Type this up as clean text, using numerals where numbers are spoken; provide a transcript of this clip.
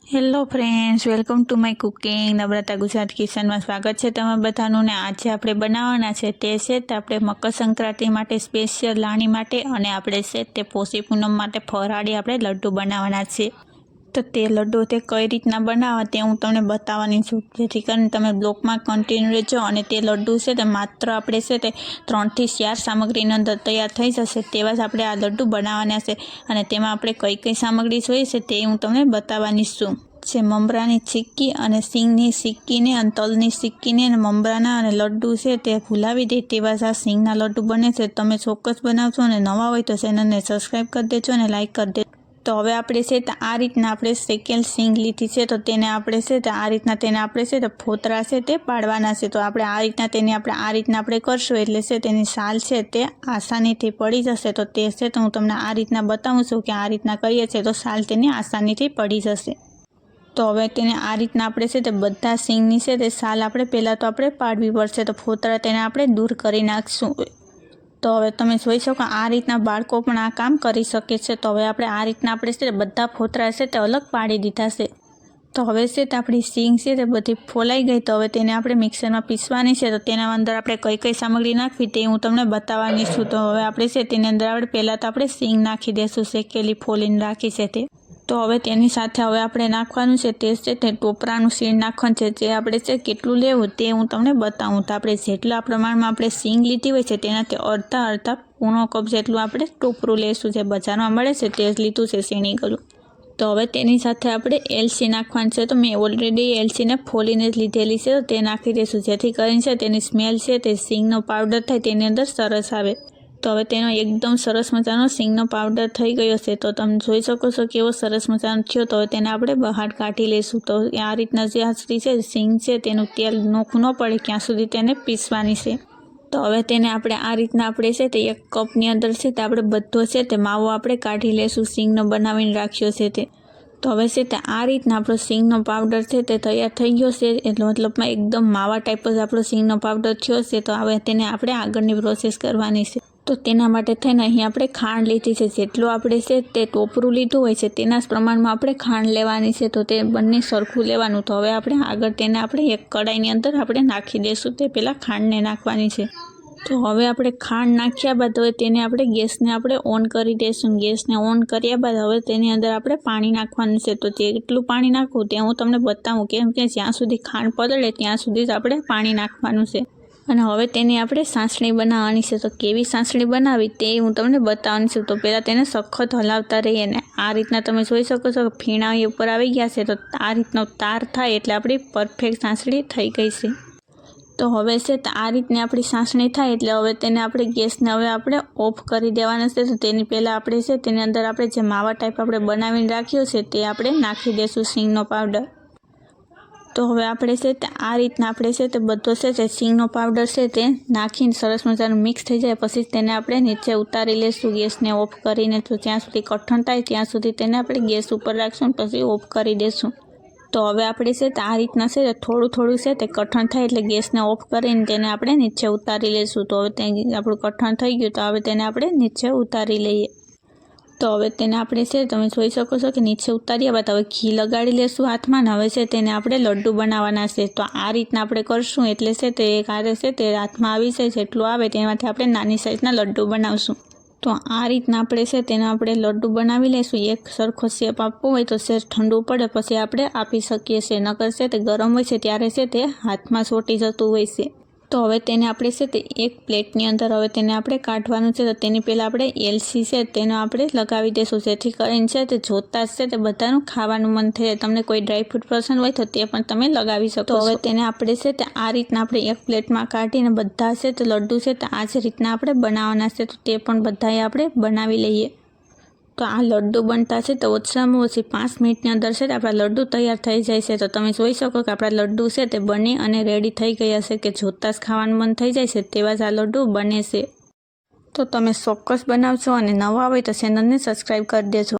Hello friends, welcome to my cooking Namrata Gujarat કિચનમાં સ્વાગત છે તમે બધાનું ને આજે આપણે બનાવવાના છે તે છે તે આપણે મકર સંક્રાંતિ માટે સ્પેશિયલ લાણી માટે અને આપણે છે તે પોષી પૂનમ માટે ફરાળી આપણે લડ્ડુ બનાવવાના છે। તો તે લડ્ડુ તે કઈ રીતના બનાવવા તે હું તમને બતાવવાની છું, જેથી કરીને તમે બ્લોગમાં કન્ટિન્યુ રહેજો। અને તે લડ્ડુ છે તે માત્ર આપણે છે તે 3 થી 4 સામગ્રીની અંદર તૈયાર થઈ જશે તેવા જ આપણે આ લડ્ડુ બનાવવાના છે। અને તેમાં આપણે કઈ સામગ્રી જોઈએ છે તે હું તમને બતાવવાની છું। જે મમરાની ચીક્કી અને સિંગની સિક્કીને અને તલની સિક્કીને અને મમરાના અને લડ્ડુ છે તે ભૂલાવી દે તેવા જ આ સિંગના લડ્ડુ બને છે। તમે ચોક્કસ બનાવશો અને નવા હોય તો ચેનલને સબસ્ક્રાઈબ કરી દેજો અને લાઇક કરી દેજો। તો હવે આપણે છે તે આ રીતના આપણે શેકેલ સિંગ લીધી છે, તો તેને આપણે છે તે આ રીતના તેને આપણે છે તે ફોતરા છે તે પાડવાના છે। તો આપણે આ રીતના તેને આ રીતના આપણે કરશું એટલે છે તેની સાલ છે તે આસાનીથી પડી જશે। તો તે છે તો હું તમને આ રીતના બતાવું છું કે આ રીતના કરીએ છીએ તો સાલ તેની આસાનીથી પડી જશે। તો હવે તેને આ રીતના આપણે છે તે બધા સિંગની છે તે સાલ આપણે પહેલાં તો આપણે પાડવી પડશે। તો ફોતરા તેને આપણે દૂર કરી નાખશું। તો હવે તમે જોઈ શકો આ રીતના બાળકો પણ આ કામ કરી શકે છે। તો હવે આપણે આ રીતના આપણે છે બધા ફોતરા છે તે અલગ પાડી દીધા છે। તો હવે છે તે આપણી સિંગ છે તે બધી ફોલાઈ ગઈ, તો હવે તેને આપણે મિક્સરમાં પીસવાની છે। તો તેના અંદર આપણે કઈ સામગ્રી નાખવી તે હું તમને બતાવવાની છું। તો હવે આપણે છે તેની અંદર આપણે પહેલાં તો આપણે સિંગ નાખી દઈશું, શેકેલી ફોલીને રાખી છે તે। તો હવે તેની સાથે હવે આપણે નાખવાનું છે તે છે તે ટોપરાનું શીણ નાખવાનું છે। જે આપણે છે કેટલું લેવું તે હું તમને બતાવું। તો આપણે જેટલા પ્રમાણમાં આપણે સિંગ લીધી હોય છે તેનાથી અડધા પૂર્ણ કપ જેટલું આપણે ટોપરું લઈશું, જે બજારમાં મળે છે તે જ લીધું છે શીણી ગયું। તો હવે તેની સાથે આપણે એલચી નાખવાની છે। તો મેં ઓલરેડી એલચીને ફોલીને જ લીધેલી છે, તો તે નાખી દઈશું, જેથી કરીને છે તેની સ્મેલ છે તે સિંગનો પાવડર થાય તેની અંદર સરસ આવે। તો હવે તેનો એકદમ સરસ મજાનો સિંગનો પાવડર થઈ ગયો છે। તો તમે જોઈ શકો છો કેવો સરસ મજાનો થયો। તો હવે તેને આપણે બહાર કાઢી લઈશું। તો આ રીતના જે આસરી છે સિંગ છે તેનું તેલ નોખું ન પડે ત્યાં સુધી તેને પીસવાની છે। તો હવે તેને આપણે આ રીતના આપણે છે તે 1 કપની અંદર છે તે આપણે બધો છે તે માવો આપણે કાઢી લઈશું, સિંગનો બનાવીને રાખ્યો છે તે। તો હવે છે તે આ રીતના આપણો સિંગનો પાવડર છે તે તૈયાર થઈ ગયો છે, એટલે મતલબમાં એકદમ માવા ટાઈપ જ આપણો સિંગનો પાવડર થયો છે। તો હવે તેને આપણે આગળની પ્રોસેસ કરવાની છે। તો તેના માટે થઈને અહીં આપણે ખાંડ લીધી છે। જેટલું આપણે છે તે ટોપરું લીધું હોય છે તેના જ પ્રમાણમાં આપણે ખાંડ લેવાની છે। તો તે બંને સરખું લેવાનું। તો હવે આપણે આગળ તેને આપણે એક કડાઈની અંદર આપણે નાખી દઈશું, તે પહેલાં ખાંડને નાખવાની છે। તો હવે આપણે ખાંડ નાખ્યા બાદ હવે તેને આપણે ગેસને આપણે ઓન કરી દઈશું। ગેસને ઓન કર્યા બાદ હવે તેની અંદર આપણે પાણી નાખવાનું છે। તો જેટલું પાણી નાખવું તે હું તમને બતાવું, કેમ કે જ્યાં સુધી ખાંડ પલળે ત્યાં સુધી જ આપણે પાણી નાખવાનું છે। અને હવે તેની આપણે સાંસળી બનાવવાની છે। તો કેવી સાંસળી બનાવવી તે હું તમને બતાવવાની છું। તો પહેલાં તેને સખત હલાવતા રહીએ ને આ રીતના તમે જોઈ શકો છો કે ફીણા ઉપર આવી ગયા છે। તો આ રીતનો તાર થાય એટલે આપણી પરફેક્ટ સાંસળી થઈ ગઈ છે। તો હવે છે તો આ રીતની આપણી સાંસળી થાય એટલે હવે તેને આપણે ગેસને હવે આપણે ઓફ કરી દેવાના છે। તો તેની પહેલાં આપણે છે તેની અંદર આપણે જે માવા ટાઈપ આપણે બનાવીને રાખ્યો છે તે આપણે નાખી દઈશું સિંગનો પાવડર। તો હવે આપણે છે તે આ રીતના આપણે છે તે બધો છે તે સિંગનો પાવડર છે તે નાખીને સરસ મજાનું મિક્સ થઈ જાય પછી તેને આપણે નીચે ઉતારી લઈશું ગેસને ઓફ કરીને। તો જ્યાં સુધી કઠણ થાય ત્યાં સુધી તેને આપણે ગેસ ઉપર રાખશું પછી ઓફ કરી દઈશું। તો હવે આપણે છે તે આ રીતના છે થોડું છે તે કઠણ થાય એટલે ગેસને ઓફ કરીને તેને આપણે નીચે ઉતારી લઈશું। તો હવે તે આપણું કઠણ થઈ ગયું, તો હવે તેને આપણે નીચે ઉતારી લઈએ। તો હવે તેને આપણે છે તમે જોઈ શકો છો કે નીચે ઉતાર્યા બાદ હવે ઘી લગાડી લેશું હાથમાં, ને હવે છે તેને આપણે લડ્ડુ બનાવવાના છે। તો આ રીતના આપણે કરશું એટલે છે તે એક હારે છે તે હાથમાં આવી જાય, જેટલું આવે તેમાંથી આપણે નાની સાઈઝના લડ્ડુ બનાવશું। તો આ રીતના આપણે છે તેના આપણે લડ્ડુ બનાવી લઈશું। એક સરખો શેપ આપવો હોય તો સેજ ઠંડુ પડે પછી આપણે આપી શકીએ છીએ, નકર છે તે ગરમ હોય છે ત્યારે છે તે હાથમાં ચોંટી જતું હોય છે। તો હવે તેને આપણે છે તે એક પ્લેટની અંદર હવે તેને આપણે કાઢવાનું છે। તો તેની પહેલાં આપણે એલચી છે તેનો આપણે લગાવી દઈશું, જેથી કરીને છે તે જોતાં જ છે તે બધાનું ખાવાનું મન થઈ જાય। તમને કોઈ ડ્રાયફ્રૂટ પસંદ હોય તો તે પણ તમે લગાવી શકો। તો હવે તેને આપણે છે તે આ રીતના આપણે એક પ્લેટમાં કાઢીને બધા છે તે લડ્ડુ છે તે આ જ રીતના આપણે બનાવવાના છે। તો તે પણ બધાએ આપણે બનાવી લઈએ। તો આ લડ્ડુ બનતા છે તો ઓછામાં ઓછી 5 મિનિટની અંદર છે તે આપણા લડ્ડુ તૈયાર થઈ જાય છે। તો તમે જોઈ શકો કે આપણા લડ્ડુ છે તે બની અને રેડી થઈ ગયા છે, કે જોતાં જ ખાવાનું મન થઈ જાય છે તેવા જ આ લડ્ડુ બને છે। તો તમે ચોક્કસ બનાવજો અને નવા હોય તો ચેનલને સબસ્ક્રાઈબ કરી દેજો।